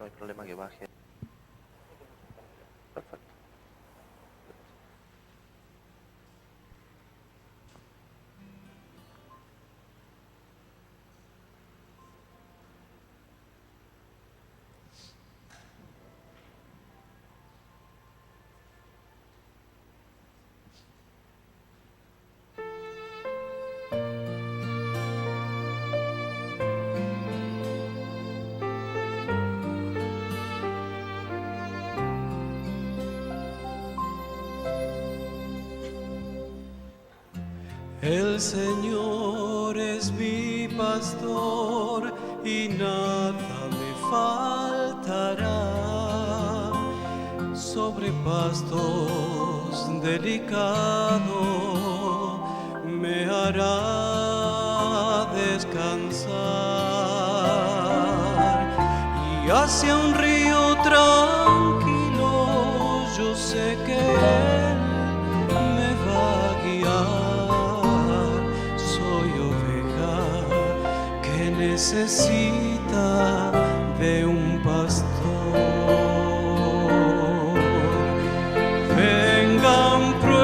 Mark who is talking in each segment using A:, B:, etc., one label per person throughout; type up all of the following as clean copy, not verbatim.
A: no hay problema que baje. Perfecto.
B: El Señor es mi pastor y nada me faltará. Sobre pastos delicados me hará descansar, y hacia un río tranquilo yo sé que Él me va a guiar. Soy oveja que necesita de un pastor. Vengan pruebas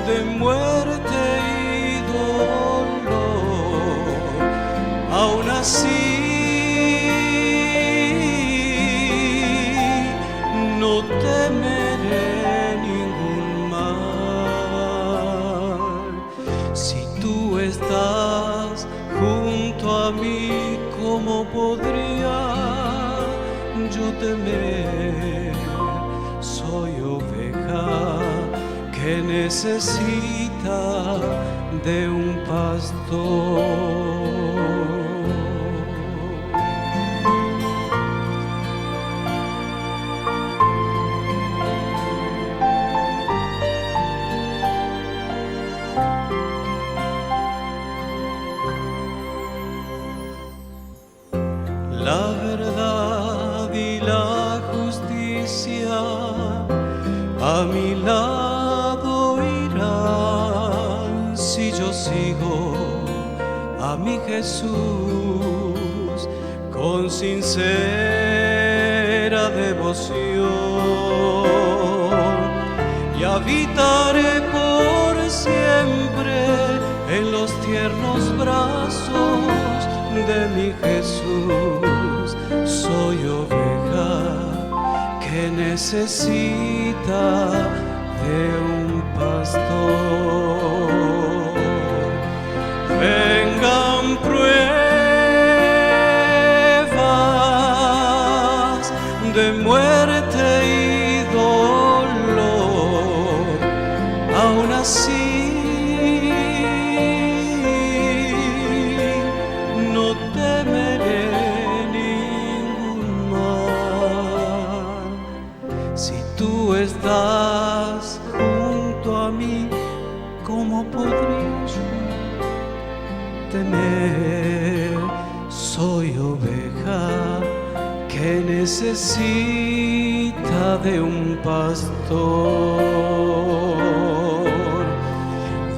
B: de muerte y dolor, aún así no temeré ningún mal. Si tú estás junto a mí, ¿cómo podría yo temer? Soy oveja que necesita de un pastor. La verdad y la justicia a mi lado irán, si yo sigo a mi Jesús con sincera devoción, y habitaré por siempre en los tiernos brazos de mi Jesús. Soy oveja que necesita de un pastor. Vengan pruebas de muerte y dolor, aún así no temeré ningún mal. Si tú estás junto a mí, ¿cómo podría yo temer? Soy oveja que necesita de un pastor.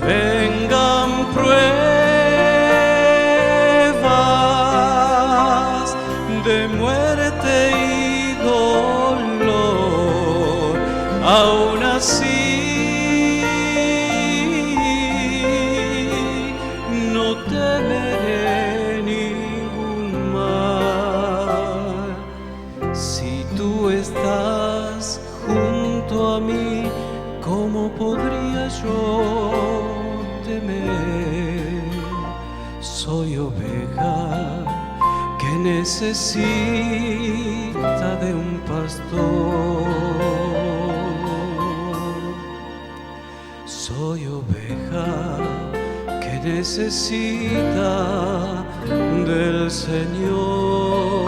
B: Vengan pruebas de muerte y dolor, aún así no temeré ningún mal. Si tú estás junto a mí, ¿cómo podría yo temer? Soy oveja que necesita de un pastor. Soy oveja que necesita del Señor.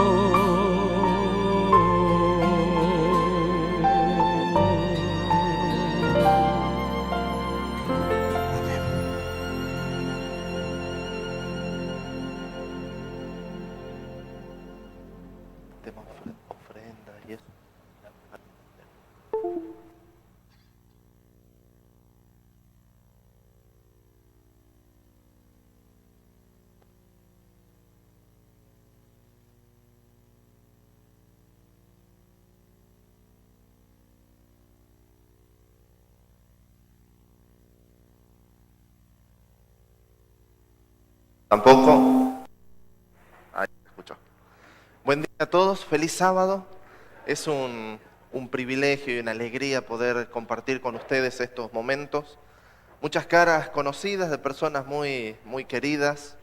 A: Demos ofrenda y eso. Tampoco. Ahí se escuchó. Buen día a todos, feliz sábado. Es un privilegio y una alegría poder compartir con ustedes estos momentos. Muchas caras conocidas de personas muy, muy queridas.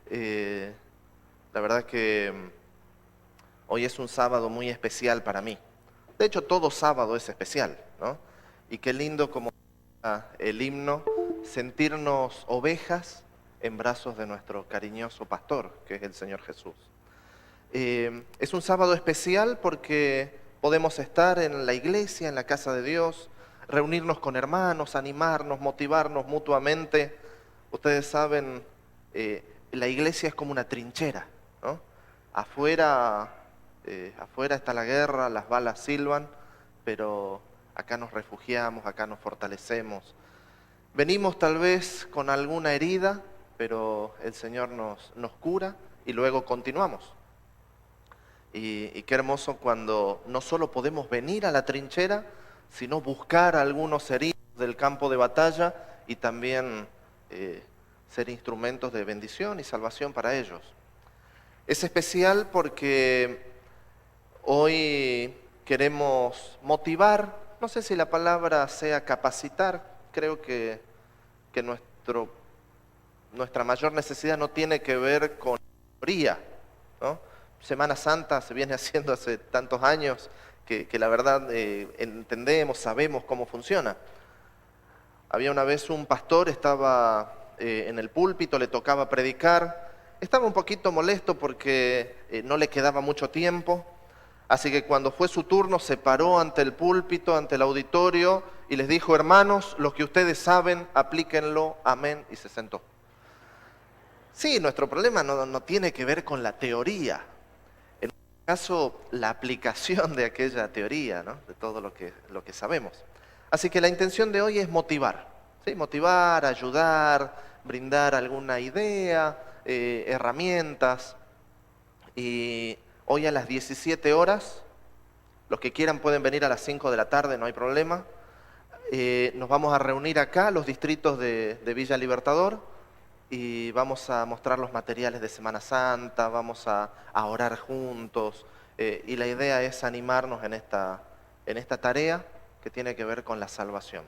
A: La verdad que hoy es un sábado muy especial para mí. De hecho, todo sábado es especial, ¿no? Y qué lindo, como el himno, sentirnos ovejas en brazos de nuestro cariñoso pastor, que es el Señor Jesús. Es un sábado especial porque podemos estar en la iglesia, en la casa de Dios, reunirnos con hermanos, animarnos, motivarnos mutuamente. Ustedes saben, la iglesia es como una trinchera, ¿no? Afuera está la guerra, las balas silban, pero acá nos refugiamos, acá nos fortalecemos. Venimos tal vez con alguna herida, pero el Señor nos cura y luego continuamos. Y qué hermoso cuando no solo podemos venir a la trinchera, sino buscar a algunos heridos del campo de batalla y también ser instrumentos de bendición y salvación para ellos. Es especial porque hoy queremos motivar, no sé si la palabra sea capacitar, creo que nuestra mayor necesidad no tiene que ver con teoría, ¿no? Semana Santa se viene haciendo hace tantos años que la verdad entendemos, sabemos cómo funciona. Había una vez un pastor, estaba en el púlpito, le tocaba predicar, estaba un poquito molesto porque no le quedaba mucho tiempo, así que cuando fue su turno se paró ante el púlpito, ante el auditorio y les dijo: hermanos, lo que ustedes saben, aplíquenlo, amén, y se sentó. Sí, nuestro problema no tiene que ver con la teoría, en este caso la aplicación de aquella teoría, ¿no? De todo lo que sabemos. Así que la intención de hoy es motivar, ¿sí? Motivar, ayudar, brindar alguna idea, herramientas. Y hoy a las 17 horas, los que quieran pueden venir a las 5 de la tarde, no hay problema. Nos vamos a reunir acá, los distritos de Villa Libertador, y vamos a mostrar los materiales de Semana Santa, vamos a orar juntos, y la idea es animarnos en esta tarea que tiene que ver con la salvación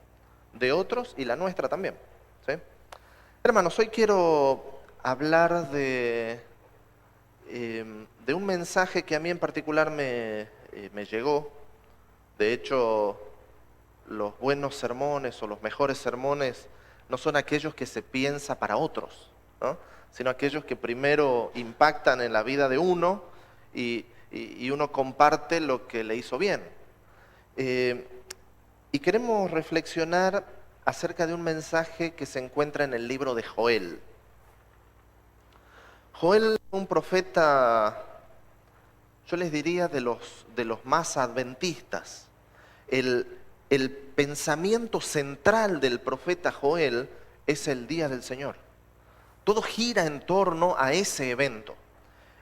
A: de otros y la nuestra también, ¿sí? Hermanos, hoy quiero hablar de un mensaje que a mí en particular me llegó. De hecho, los buenos sermones o los mejores sermones no son aquellos que se piensa para otros, ¿no? Sino aquellos que primero impactan en la vida de uno y uno comparte lo que le hizo bien. Y queremos reflexionar acerca de un mensaje que se encuentra en el libro de Joel. Joel, un profeta, yo les diría de los más adventistas. El pensamiento central del profeta Joel es el día del Señor. Todo gira en torno a ese evento.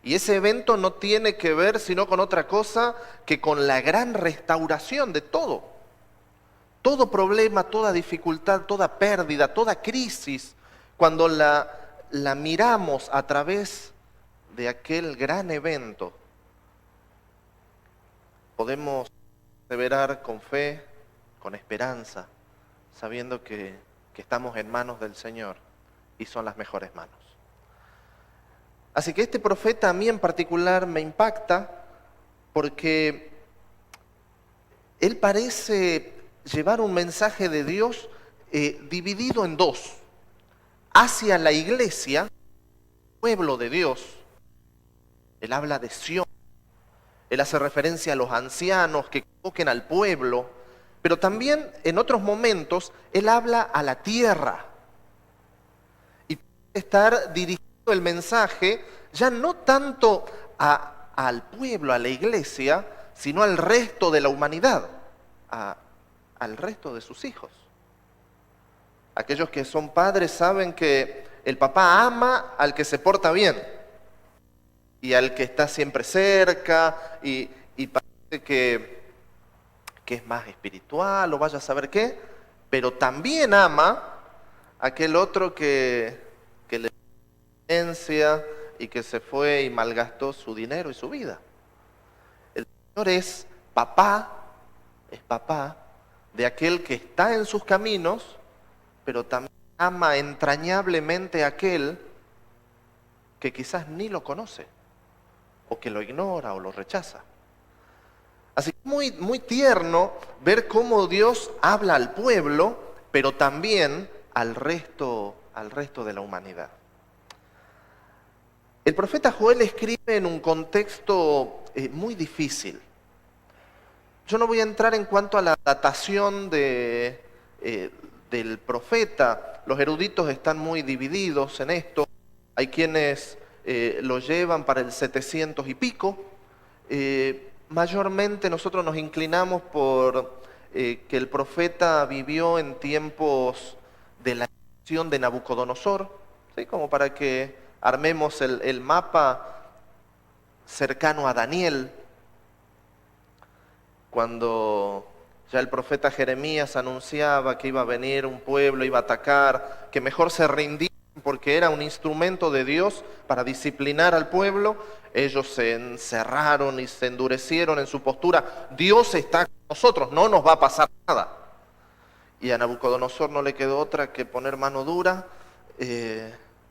A: Y ese evento no tiene que ver sino con otra cosa que con la gran restauración de todo. Todo problema, toda dificultad, toda pérdida, toda crisis, cuando la miramos a través de aquel gran evento, podemos perseverar con fe, con esperanza, sabiendo que estamos en manos del Señor y son las mejores manos. Así que este profeta a mí en particular me impacta porque él parece llevar un mensaje de Dios dividido en dos. Hacia la iglesia, pueblo de Dios, él habla de Sión, él hace referencia a los ancianos que convoquen al pueblo, pero también en otros momentos él habla a la tierra. Y puede estar dirigido el mensaje ya no tanto al pueblo, a la iglesia, sino al resto de la humanidad, al resto de sus hijos. Aquellos que son padres saben que el papá ama al que se porta bien y al que está siempre cerca y parece que es más espiritual o vaya a saber qué, pero también ama a aquel otro que le herencia y que se fue y malgastó su dinero y su vida. El Señor es papá de aquel que está en sus caminos, pero también ama entrañablemente a aquel que quizás ni lo conoce, o que lo ignora o lo rechaza. Así que es muy, muy tierno ver cómo Dios habla al pueblo, pero también al resto de la humanidad. El profeta Joel escribe en un contexto muy difícil. Yo no voy a entrar en cuanto a la datación del profeta. Los eruditos están muy divididos en esto. Hay quienes lo llevan para el 700 y pico. Mayormente nosotros nos inclinamos por que el profeta vivió en tiempos de la invasión de Nabucodonosor, ¿sí? Como para que armemos el mapa cercano a Daniel, cuando ya el profeta Jeremías anunciaba que iba a venir un pueblo, iba a atacar, que mejor se rindían porque era un instrumento de Dios para disciplinar al pueblo. Ellos se encerraron y se endurecieron en su postura. Dios está con nosotros, no nos va a pasar nada. Y a Nabucodonosor no le quedó otra que poner mano dura.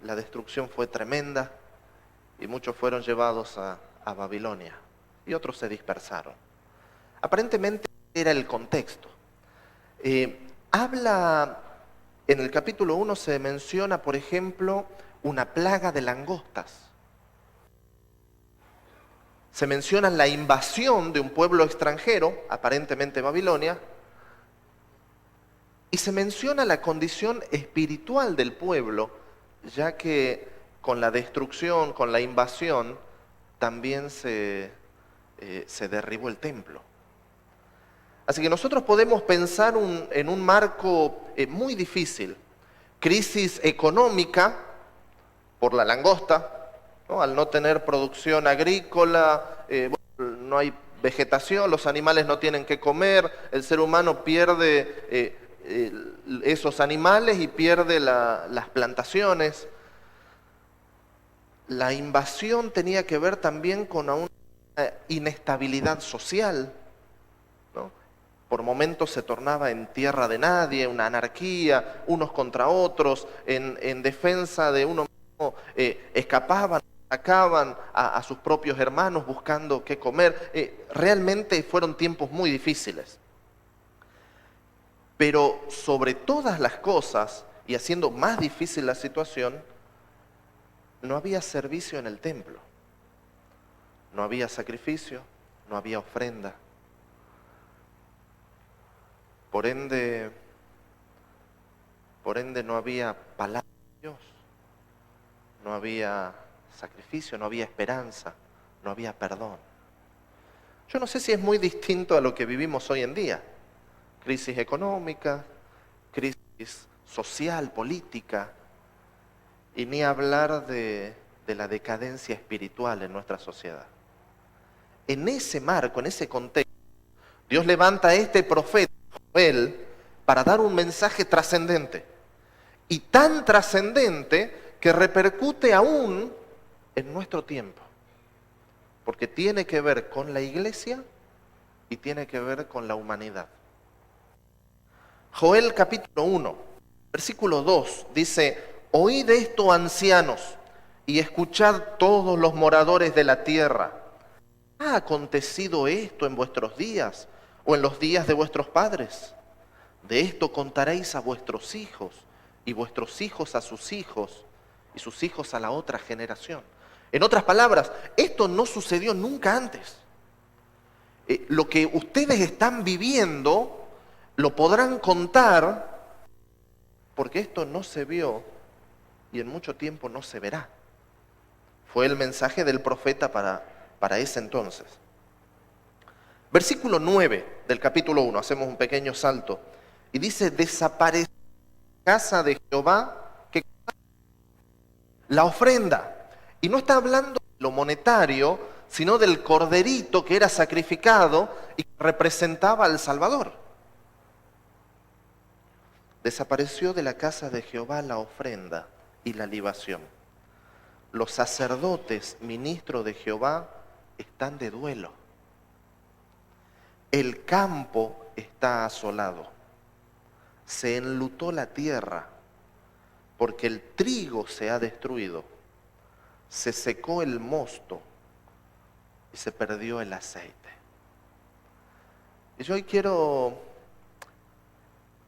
A: La destrucción fue tremenda y muchos fueron llevados a Babilonia y otros se dispersaron. Aparentemente era el contexto. Habla, en el capítulo 1 se menciona, por ejemplo, una plaga de langostas. Se menciona la invasión de un pueblo extranjero, aparentemente Babilonia, y se menciona la condición espiritual del pueblo, ya que con la destrucción, con la invasión, también se derribó el templo. Así que nosotros podemos pensar en un marco muy difícil. Crisis económica por la langosta, ¿no? Al no tener producción agrícola, no hay vegetación, los animales no tienen que comer, el ser humano pierde esos animales y pierde las plantaciones. La invasión tenía que ver también con una inestabilidad social, ¿no? Por momentos se tornaba en tierra de nadie, una anarquía, unos contra otros, en defensa de uno mismo, escapaban, atacaban a sus propios hermanos buscando qué comer. Realmente fueron tiempos muy difíciles. Pero sobre todas las cosas, y haciendo más difícil la situación, no había servicio en el templo. No había sacrificio, no había ofrenda. Por ende no había palabra de Dios, no había sacrificio, no había esperanza, no había perdón. Yo no sé si es muy distinto a lo que vivimos hoy en día. Crisis económica, crisis social, política, y ni hablar de la decadencia espiritual en nuestra sociedad. En ese marco, en ese contexto, Dios levanta a este profeta, Joel, para dar un mensaje trascendente. Y tan trascendente que repercute aún en nuestro tiempo. Porque tiene que ver con la iglesia y tiene que ver con la humanidad. Joel capítulo 1, versículo 2, dice: oíd esto, ancianos, y escuchad todos los moradores de la tierra. ¿Ha acontecido esto en vuestros días o en los días de vuestros padres? De esto contaréis a vuestros hijos, y vuestros hijos a sus hijos, y sus hijos a la otra generación. En otras palabras, esto no sucedió nunca antes. Lo que ustedes están viviendo lo podrán contar, porque esto no se vio y en mucho tiempo no se verá. Fue el mensaje del profeta para ese entonces. Versículo 9 del capítulo 1, hacemos un pequeño salto, y dice: desapareció la casa de Jehová, que la ofrenda. Y no está hablando de lo monetario, sino del corderito que era sacrificado y que representaba al Salvador. Desapareció de la casa de Jehová la ofrenda y la libación. los sacerdotes, ministros de Jehová, están de duelo. El campo está asolado. Se enlutó la tierra porque el trigo se ha destruido. Se secó el mosto y se perdió el aceite. Y yo hoy quiero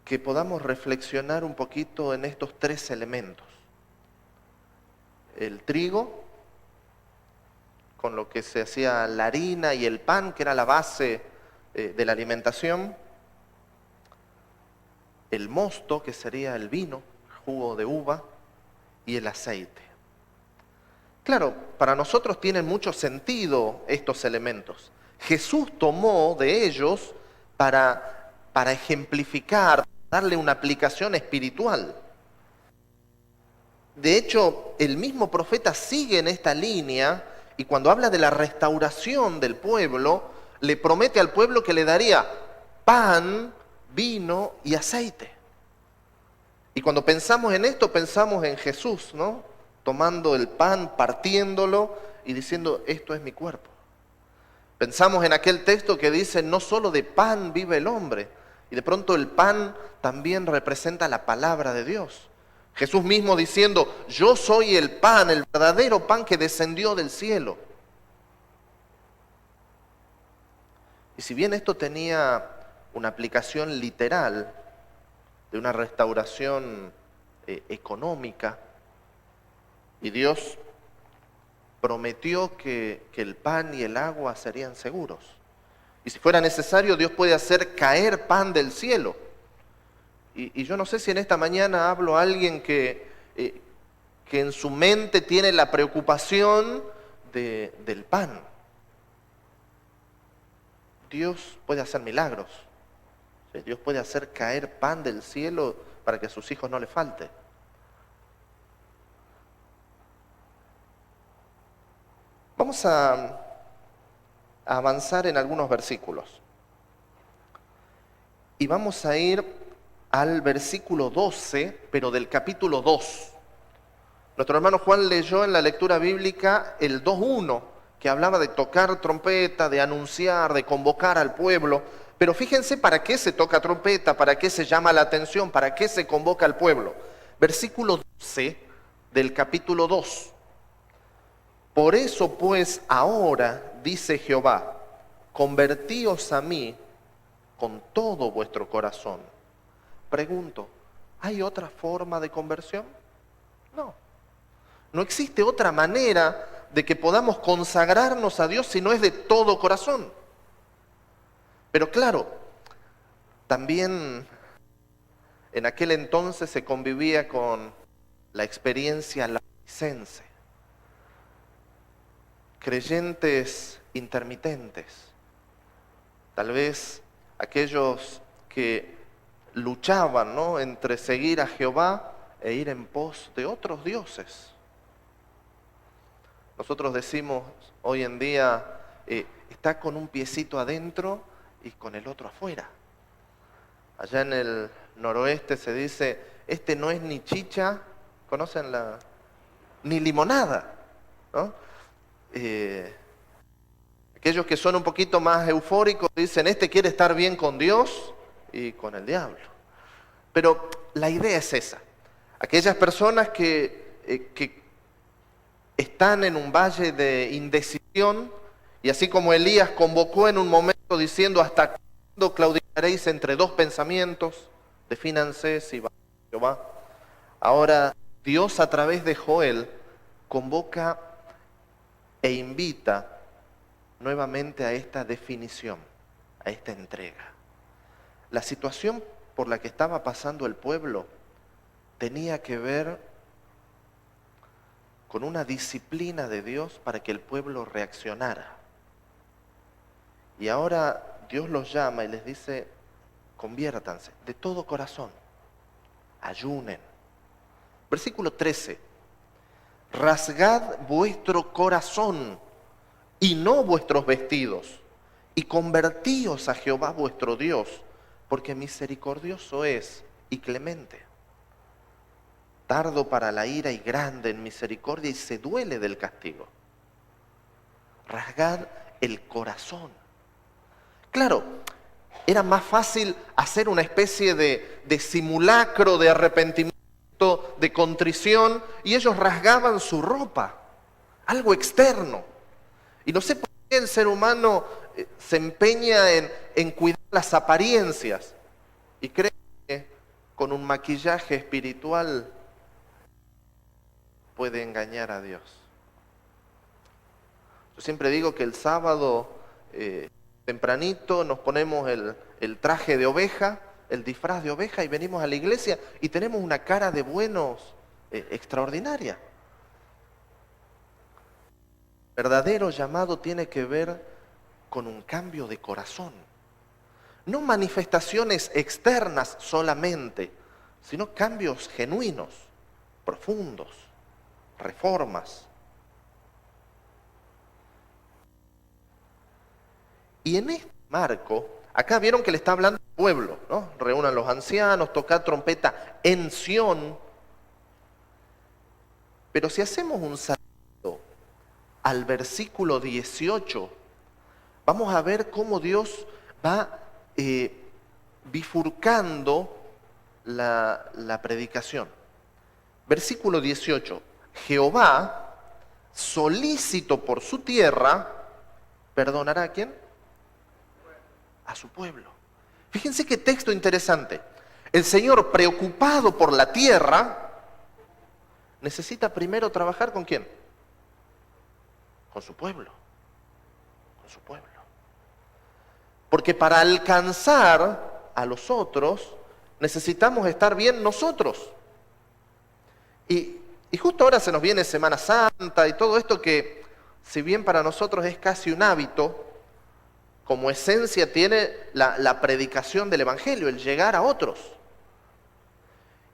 A: que podamos reflexionar un poquito en estos tres elementos. El trigo, con lo que se hacía la harina y el pan, que era la base de la alimentación. El mosto, que sería el vino, jugo de uva, y el aceite. Claro, para nosotros tienen mucho sentido estos elementos. Jesús tomó de ellos para ejemplificar, darle una aplicación espiritual. De hecho, el mismo profeta sigue en esta línea y cuando habla de la restauración del pueblo, le promete al pueblo que le daría pan, vino y aceite. Y cuando pensamos en esto, pensamos en Jesús, ¿no? Tomando el pan, partiéndolo y diciendo, esto es mi cuerpo. Pensamos en aquel texto que dice, no solo de pan vive el hombre. Y de pronto el pan también representa la palabra de Dios. Jesús mismo diciendo, yo soy el pan, el verdadero pan que descendió del cielo. Y si bien esto tenía una aplicación literal de una restauración económica, y Dios prometió que el pan y el agua serían seguros. Y si fuera necesario, Dios puede hacer caer pan del cielo. Y yo no sé si en esta mañana hablo a alguien que en su mente tiene la preocupación del pan. Dios puede hacer milagros. ¿Sí? Dios puede hacer caer pan del cielo para que a sus hijos no le falte. Vamos a avanzar en algunos versículos. Y vamos a ir al versículo 12, pero del capítulo 2. Nuestro hermano Juan leyó en la lectura bíblica el 2:1, que hablaba de tocar trompeta, de anunciar, de convocar al pueblo. Pero fíjense para qué se toca trompeta, para qué se llama la atención, para qué se convoca al pueblo. Versículo 12 del capítulo 2. Por eso pues ahora, dice Jehová, convertíos a mí con todo vuestro corazón. Pregunto, ¿hay otra forma de conversión? No. No existe otra manera de que podamos consagrarnos a Dios si no es de todo corazón. Pero claro, también en aquel entonces se convivía con la experiencia laodicense. Creyentes intermitentes. Tal vez aquellos que luchaban, ¿no?, entre seguir a Jehová e ir en pos de otros dioses. Nosotros decimos hoy en día, está con un piecito adentro y con el otro afuera. Allá en el noroeste se dice, este no es ni chicha, ¿conocen la? Ni limonada, ¿no? Aquellos que son un poquito más eufóricos dicen, este quiere estar bien con Dios y con el diablo. Pero la idea es esa. Aquellas personas que están en un valle de indecisión, y así como Elías convocó en un momento diciendo, ¿hasta cuándo claudicaréis entre dos pensamientos? Defínanse si va a Jehová. Ahora Dios a través de Joel convoca e invita nuevamente a esta definición, a esta entrega. La situación por la que estaba pasando el pueblo tenía que ver con una disciplina de Dios para que el pueblo reaccionara. Y ahora Dios los llama y les dice, conviértanse de todo corazón, ayunen. Versículo 13, rasgad vuestro corazón y no vuestros vestidos, y convertíos a Jehová vuestro Dios, porque misericordioso es y clemente. tardo para la ira y grande en misericordia, y se duele del castigo. Rasgad el corazón. Claro, era más fácil hacer una especie de simulacro de arrepentimiento, de contrición, y ellos rasgaban su ropa, algo externo. Y no sé por qué el ser humano se empeña en cuidar las apariencias y cree que con un maquillaje espiritual puede engañar a Dios. Yo siempre digo que el sábado tempranito nos ponemos el traje de oveja, el disfraz de oveja, y venimos a la iglesia y tenemos una cara de buenos extraordinaria. El verdadero llamado tiene que ver con un cambio de corazón. No manifestaciones externas solamente, sino cambios genuinos, profundos, reformas. Y en este marco, acá vieron que le está hablando al pueblo, ¿no? Reúnan los ancianos, tocad trompeta en Sión. Pero si hacemos un salto al versículo 18, vamos a ver cómo Dios va bifurcando la predicación. Versículo 18. Jehová, solícito por su tierra, ¿perdonará a quién? A su pueblo. Fíjense qué texto interesante. El Señor, preocupado por la tierra, necesita primero trabajar ¿con quién? Con su pueblo. Con su pueblo. Porque para alcanzar a los otros, necesitamos estar bien nosotros. Y justo ahora se nos viene Semana Santa y todo esto que, si bien para nosotros es casi un hábito, como esencia tiene la predicación del Evangelio, el llegar a otros.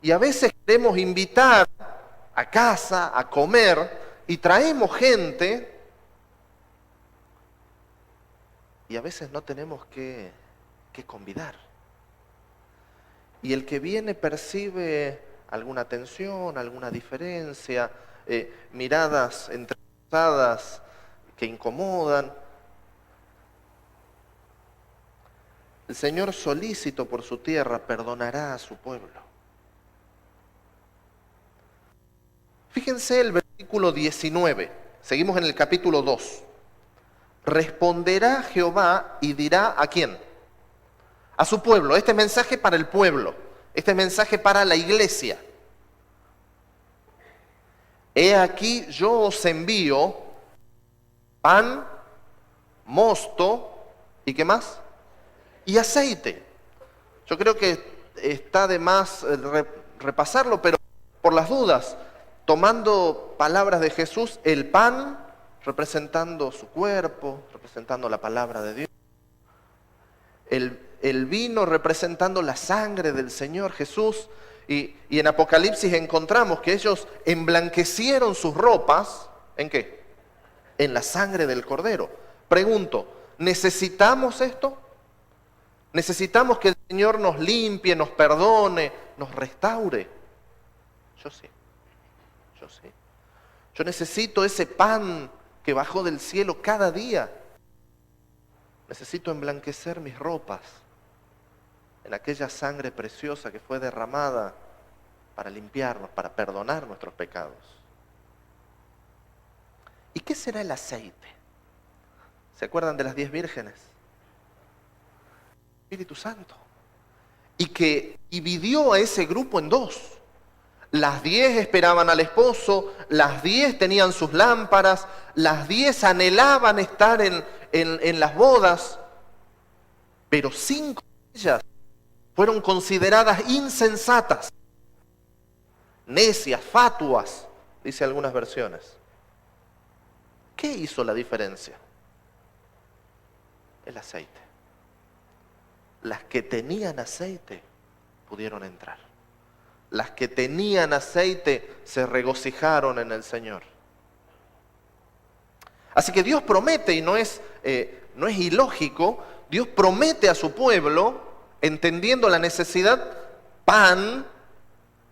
A: Y a veces queremos invitar a casa, a comer, y traemos gente, y a veces no tenemos que convidar. Y el que viene percibe alguna tensión, alguna diferencia, miradas entrelazadas que incomodan. El Señor, solícito por su tierra, perdonará a su pueblo. Fíjense el versículo 19. Seguimos en el capítulo 2. Responderá Jehová y dirá ¿a quién? A su pueblo. Este mensaje para el pueblo. Este mensaje para la iglesia. He aquí yo os envío pan, mosto y ¿qué más? Y aceite. Yo creo que está de más repasarlo, pero por las dudas, tomando palabras de Jesús, el pan representando su cuerpo, representando la palabra de Dios, el vino representando la sangre del Señor Jesús, y en Apocalipsis encontramos que ellos emblanquecieron sus ropas, ¿en qué? En la sangre del Cordero. Pregunto, ¿necesitamos esto? ¿Necesitamos que el Señor nos limpie, nos perdone, nos restaure? Yo sí, yo sí. Yo necesito ese pan que bajó del cielo cada día. Necesito emblanquecer mis ropas en aquella sangre preciosa que fue derramada para limpiarnos, para perdonar nuestros pecados. ¿Y qué será el aceite? ¿Se acuerdan de las 10 vírgenes? Espíritu Santo. Y que dividió a ese grupo en dos. Las 10 esperaban al esposo, las 10 tenían sus lámparas, las 10 anhelaban estar en las bodas, pero 5 de ellas fueron consideradas insensatas, necias, fatuas, dice algunas versiones. ¿Qué hizo la diferencia? El aceite. Las que tenían aceite pudieron entrar. Las que tenían aceite se regocijaron en el Señor. Así que Dios promete, y no es ilógico, Dios promete a su pueblo, entendiendo la necesidad, pan,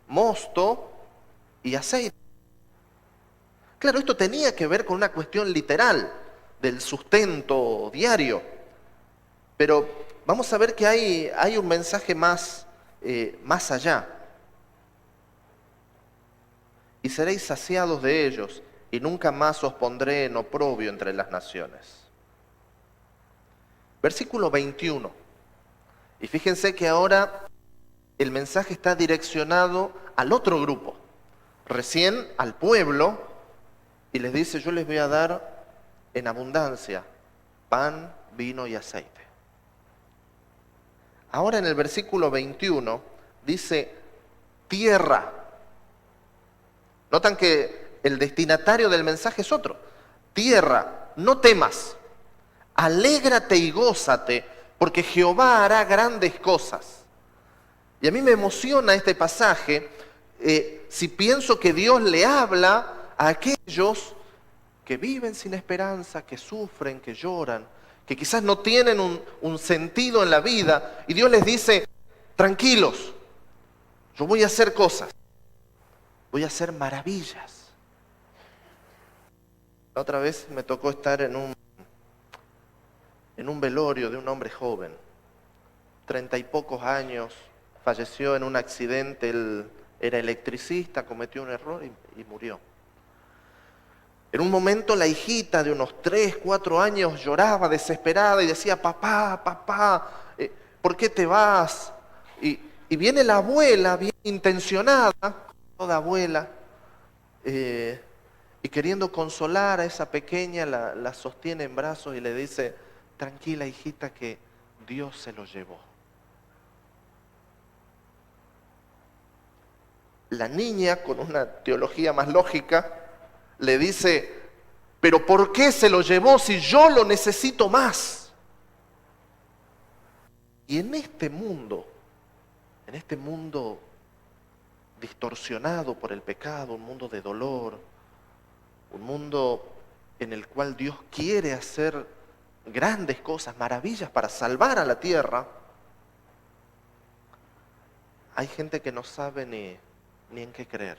A: mosto y aceite. Claro, esto tenía que ver con una cuestión literal del sustento diario, pero vamos a ver que hay un mensaje más allá. Y seréis saciados de ellos, y nunca más os pondré en oprobio entre las naciones. Versículo 21. Y fíjense que ahora el mensaje está direccionado al otro grupo, recién al pueblo, y les dice: yo les voy a dar en abundancia pan, vino y aceite. Ahora en el versículo 21 dice tierra. Notan que el destinatario del mensaje es otro. Tierra, no temas, alégrate y gózate, porque Jehová hará grandes cosas. Y a mí me emociona este pasaje si pienso que Dios le habla a aquellos que viven sin esperanza, que sufren, que lloran, que quizás no tienen un sentido en la vida, y Dios les dice: tranquilos, yo voy a hacer cosas, voy a hacer maravillas. La otra vez me tocó estar en un velorio de un hombre joven, 30 y pocos años, falleció en un accidente. Él era electricista, cometió un error y murió. En un momento la hijita de unos 3, 4 años lloraba desesperada y decía: papá, papá, ¿por qué te vas? Y viene la abuela, bien intencionada, toda abuela, y queriendo consolar a esa pequeña, la sostiene en brazos y le dice: tranquila, hijita, que Dios se lo llevó. La niña, con una teología más lógica, le dice: pero ¿por qué se lo llevó si yo lo necesito más? Y en este mundo distorsionado por el pecado, un mundo de dolor, un mundo en el cual Dios quiere hacer grandes cosas, maravillas para salvar a la tierra, hay gente que no sabe ni en qué creer,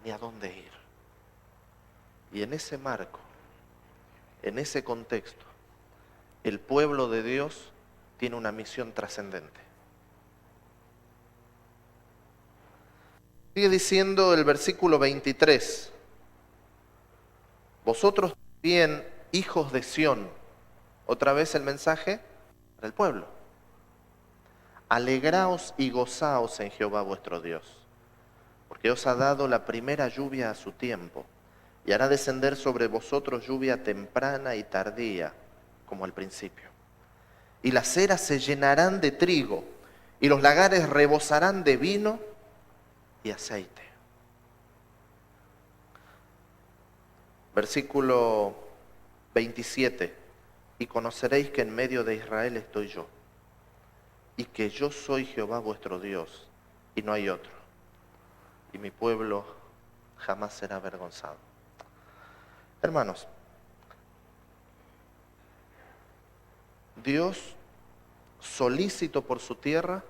A: ni a dónde ir. Y en ese marco, en ese contexto, el pueblo de Dios tiene una misión trascendente. Sigue diciendo el versículo 23. Vosotros también, hijos de Sión, otra vez el mensaje para el pueblo. Alegraos y gozaos en Jehová vuestro Dios, porque os ha dado la primera lluvia a su tiempo, y hará descender sobre vosotros lluvia temprana y tardía, como al principio. Y las eras se llenarán de trigo, y los lagares rebosarán de vino y aceite. Versículo 27. Y conoceréis que en medio de Israel estoy yo, y que yo soy Jehová vuestro Dios, y no hay otro, y mi pueblo jamás será avergonzado. Hermanos, Dios, solícito por su tierra,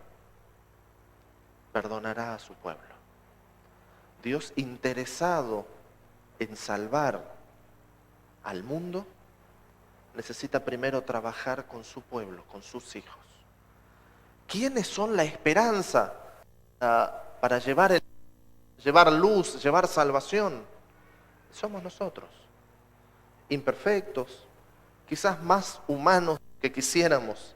A: perdonará a su pueblo. Dios, interesado en salvar al mundo, necesita primero trabajar con su pueblo, con sus hijos. ¿Quiénes son la esperanza para llevar luz, llevar salvación? Somos nosotros, imperfectos, quizás más humanos que quisiéramos.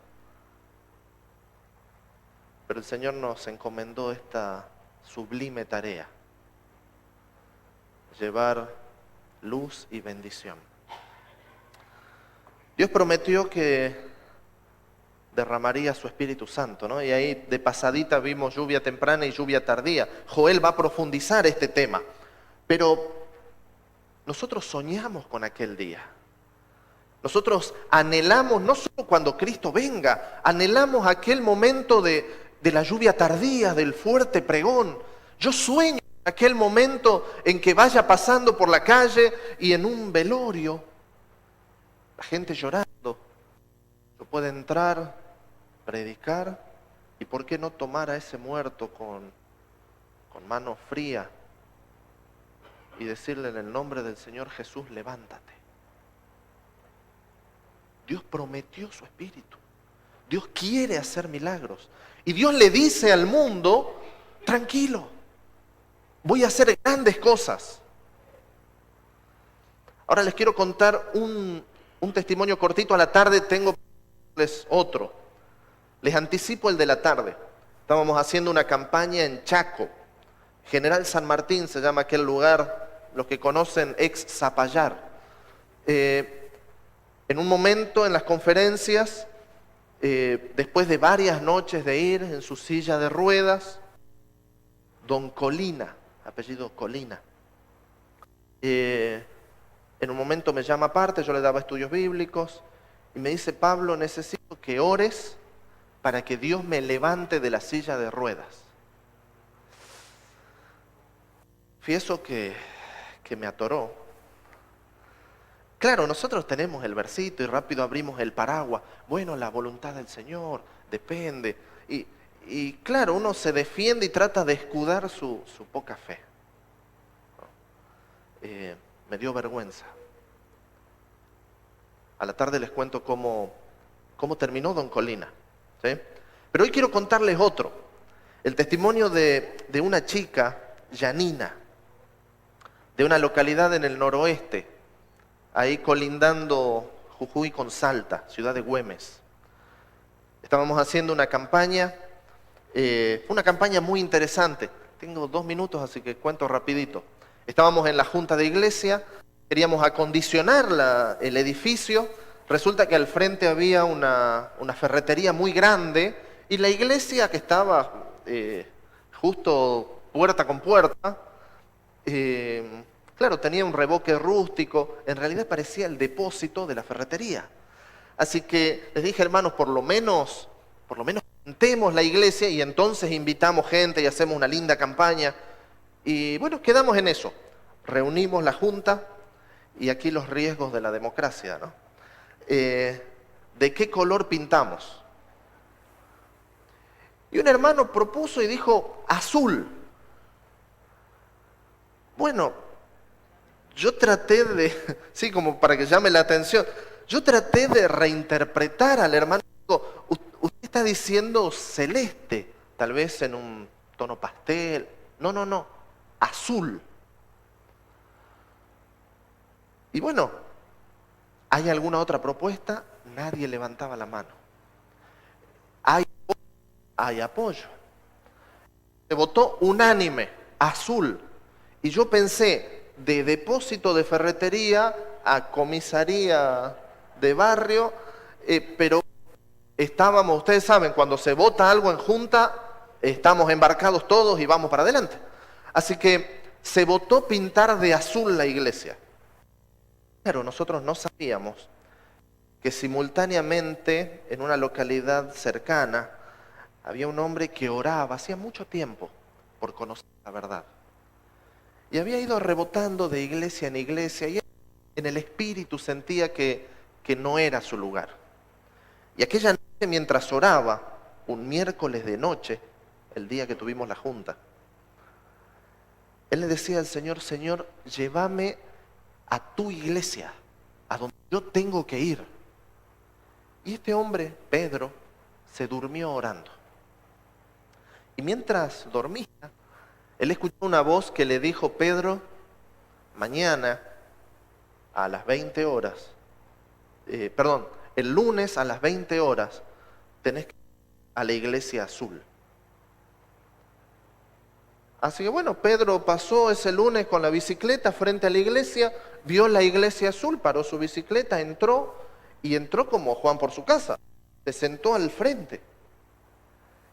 A: Pero el Señor nos encomendó esta sublime tarea: llevar luz y bendición. Dios prometió que derramaría su Espíritu Santo, ¿no? Y ahí de pasadita vimos lluvia temprana y lluvia tardía. Joel va a profundizar este tema. Pero nosotros soñamos con aquel día. Nosotros anhelamos, no solo cuando Cristo venga, anhelamos aquel momento de la lluvia tardía, del fuerte pregón. Yo sueño aquel momento en que vaya pasando por la calle y en un velorio, la gente llorando, yo pueda entrar, predicar, y por qué no tomar a ese muerto con mano fría y decirle en el nombre del Señor Jesús, levántate. Dios prometió su Espíritu. Dios quiere hacer milagros. Y Dios le dice al mundo, tranquilo, voy a hacer grandes cosas. Ahora les quiero contar un testimonio cortito. A la tarde tengo otro. Les anticipo el de la tarde. Estábamos haciendo una campaña en Chaco. General San Martín se llama aquel lugar, los que conocen, ex Zapallar. En un momento en las conferencias, después de varias noches de ir en su silla de ruedas, don Colina, apellido Colina, en un momento me llama aparte, yo le daba estudios bíblicos, y me dice, Pablo, necesito que ores para que Dios me levante de la silla de ruedas. Fue eso que me atoró. Claro, nosotros tenemos el versito y rápido abrimos el paraguas. Bueno, la voluntad del Señor, depende. Y claro, uno se defiende y trata de escudar su poca fe. Me dio vergüenza. A la tarde les cuento cómo terminó don Colina, ¿sí? Pero hoy quiero contarles otro. El testimonio de una chica, Yanina, de una localidad en el noroeste, ahí colindando Jujuy con Salta, ciudad de Güemes. Estábamos haciendo una campaña, fue una campaña muy interesante. Tengo 2 minutos, así que cuento rapidito. Estábamos en la junta de iglesia, queríamos acondicionar el edificio. Resulta que al frente había una ferretería muy grande y la iglesia, que estaba justo puerta con puerta, claro, tenía un revoque rústico, en realidad parecía el depósito de la ferretería. Así que les dije, hermanos, por lo menos pintemos la iglesia y entonces invitamos gente y hacemos una linda campaña. Y bueno, quedamos en eso. Reunimos la junta y aquí los riesgos de la democracia, ¿no? ¿De qué color pintamos? Y un hermano propuso y dijo, azul. Bueno, yo traté de, sí, como para que llame la atención, yo traté de reinterpretar al hermano. Digo, usted está diciendo celeste, tal vez en un tono pastel. No, azul. Y bueno, ¿hay alguna otra propuesta? Nadie levantaba la mano. Hay apoyo. Se votó unánime, azul. Y yo pensé, de depósito de ferretería a comisaría de barrio, pero estábamos, ustedes saben, cuando se vota algo en junta, estamos embarcados todos y vamos para adelante. Así que se votó pintar de azul la iglesia. Pero nosotros no sabíamos que simultáneamente en una localidad cercana había un hombre que oraba hacía mucho tiempo por conocer la verdad. Y había ido rebotando de iglesia en iglesia y en el espíritu sentía que no era su lugar. Y aquella noche, mientras oraba, un miércoles de noche, el día que tuvimos la junta, él le decía al Señor, Señor, llévame a tu iglesia, a donde yo tengo que ir. Y este hombre, Pedro, se durmió orando. Y mientras dormía, él escuchó una voz que le dijo, Pedro, mañana a las 20 horas, el lunes a las 20 horas, tenés que ir a la iglesia azul. Así que bueno, Pedro pasó ese lunes con la bicicleta frente a la iglesia, vio la iglesia azul, paró su bicicleta, entró como Juan por su casa, se sentó al frente.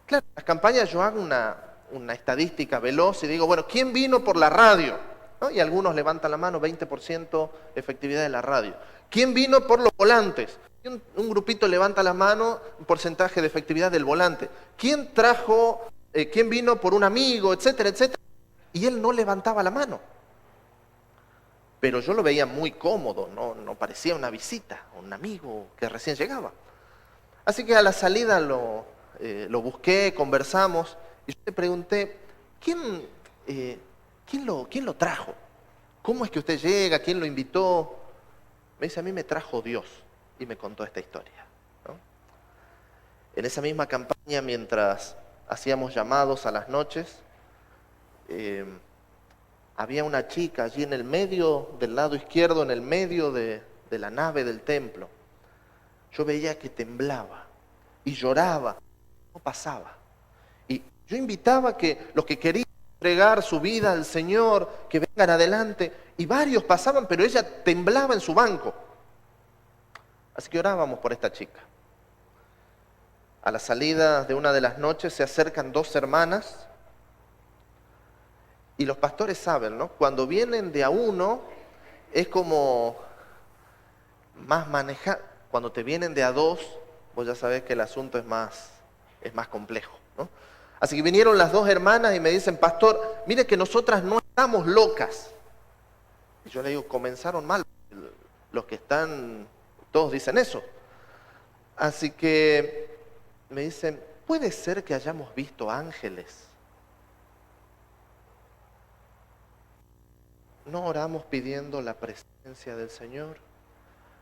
A: Claro, en las campañas yo hago una estadística veloz y digo, bueno, ¿quién vino por la radio? ¿No? Y algunos levantan la mano, 20% efectividad de la radio. ¿Quién vino por los volantes? Un grupito levanta la mano, un porcentaje de efectividad del volante. ¿Quién vino por un amigo, etcétera, etcétera? Y él no levantaba la mano. Pero yo lo veía muy cómodo, no parecía una visita, un amigo que recién llegaba. Así que a la salida lo busqué, conversamos, y yo le pregunté, ¿quién lo trajo? ¿cómo es que usted llega? ¿Quién lo invitó? Me dice, a mí me trajo Dios y me contó esta historia, ¿no? En esa misma campaña, mientras hacíamos llamados a las noches, había una chica allí en el medio, del lado izquierdo, en el medio de la nave del templo. Yo veía que temblaba y lloraba, no pasaba. Y yo invitaba que los que querían entregar su vida al Señor, que vengan adelante, y varios pasaban, pero ella temblaba en su banco. Así que orábamos por esta chica. A la salida de una de las noches se acercan dos hermanas, y los pastores saben, ¿no? Cuando vienen de a uno, es como más manejar. Cuando te vienen de a dos, vos ya sabés que el asunto es más complejo, ¿no? Así que vinieron las dos hermanas y me dicen, pastor, mire que nosotras no estamos locas. Y yo le digo, comenzaron mal. Los que están, todos dicen eso. Así que me dicen, ¿puede ser que hayamos visto ángeles? ¿No oramos pidiendo la presencia del Señor?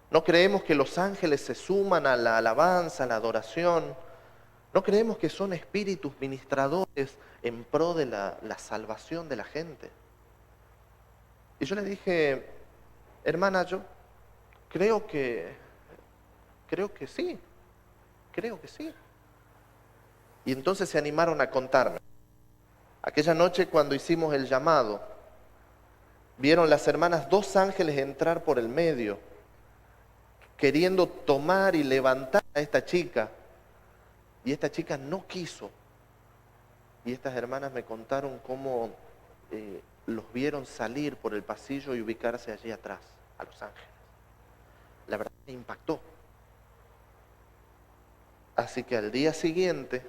A: ¿No creemos que los ángeles se suman a la alabanza, a la adoración? ¿No creemos que son espíritus ministradores en pro de la salvación de la gente? Y yo le dije, hermana, yo creo que sí, creo que sí. Y entonces se animaron a contarme. Aquella noche cuando hicimos el llamado, vieron las hermanas dos ángeles entrar por el medio, queriendo tomar y levantar a esta chica. Y esta chica no quiso. Y estas hermanas me contaron cómo los vieron salir por el pasillo y ubicarse allí atrás, a los ángeles. La verdad me impactó. Así que al día siguiente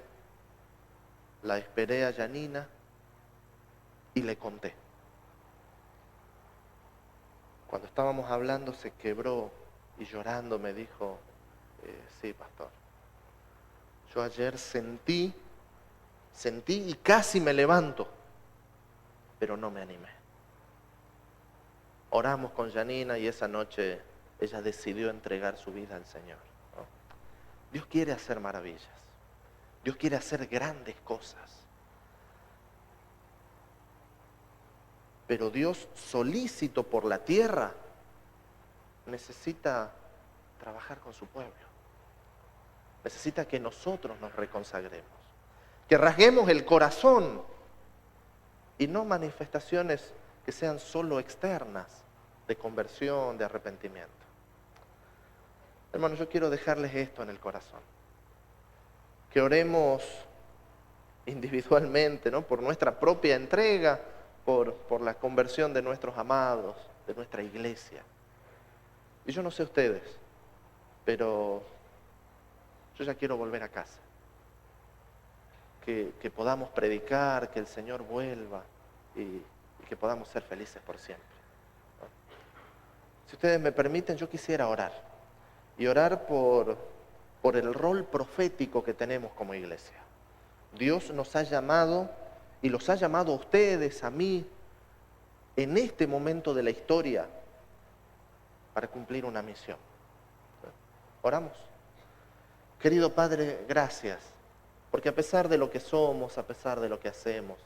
A: la esperé a Janina y le conté. Cuando estábamos hablando se quebró y llorando me dijo, sí, pastor. Yo ayer sentí y casi me levanto, pero no me animé. Oramos con Janina y esa noche ella decidió entregar su vida al Señor, ¿no? Dios quiere hacer maravillas. Dios quiere hacer grandes cosas. Pero Dios, solícito por la tierra, necesita trabajar con su pueblo. Necesita que nosotros nos reconsagremos, que rasguemos el corazón y no manifestaciones que sean solo externas de conversión, de arrepentimiento. Hermanos, yo quiero dejarles esto en el corazón, que oremos individualmente, ¿no? Por nuestra propia entrega, por la conversión de nuestros amados, de nuestra iglesia. Y yo no sé ustedes, pero yo ya quiero volver a casa. Que podamos predicar, que el Señor vuelva y que podamos ser felices por siempre, ¿no? Si ustedes me permiten, yo quisiera orar. Y orar por el rol profético que tenemos como iglesia. Dios nos ha llamado y los ha llamado a ustedes, a mí, en este momento de la historia para cumplir una misión. Oramos. Querido Padre, gracias, porque a pesar de lo que somos, a pesar de lo que hacemos,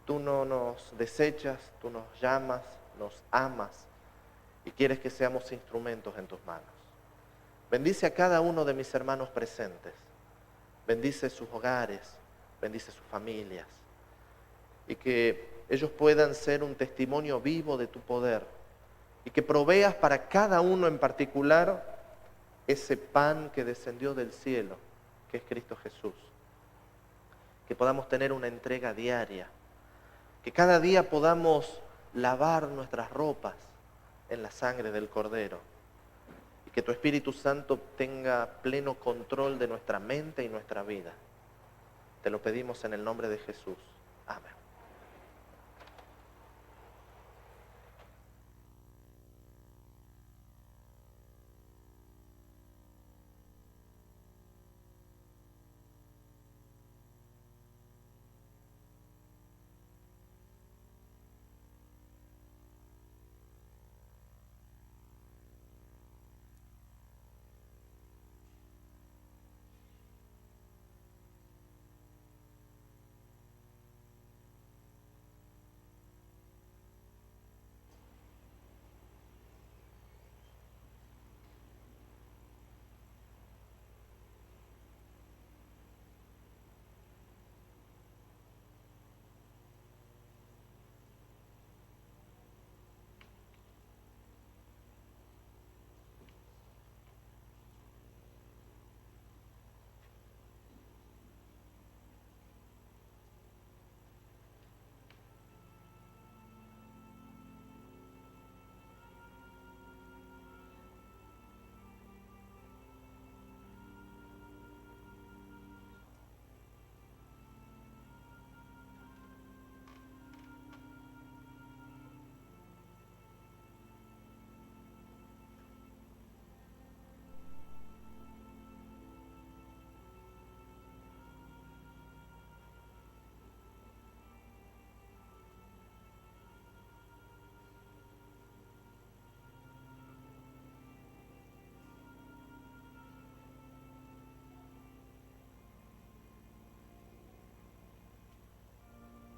A: tú no nos desechas, tú nos llamas, nos amas y quieres que seamos instrumentos en tus manos. Bendice a cada uno de mis hermanos presentes, bendice sus hogares, bendice sus familias y que ellos puedan ser un testimonio vivo de tu poder y que proveas para cada uno en particular ese pan que descendió del cielo, que es Cristo Jesús. Que podamos tener una entrega diaria, que cada día podamos lavar nuestras ropas en la sangre del Cordero y que tu Espíritu Santo tenga pleno control de nuestra mente y nuestra vida. Te lo pedimos en el nombre de Jesús. Amén.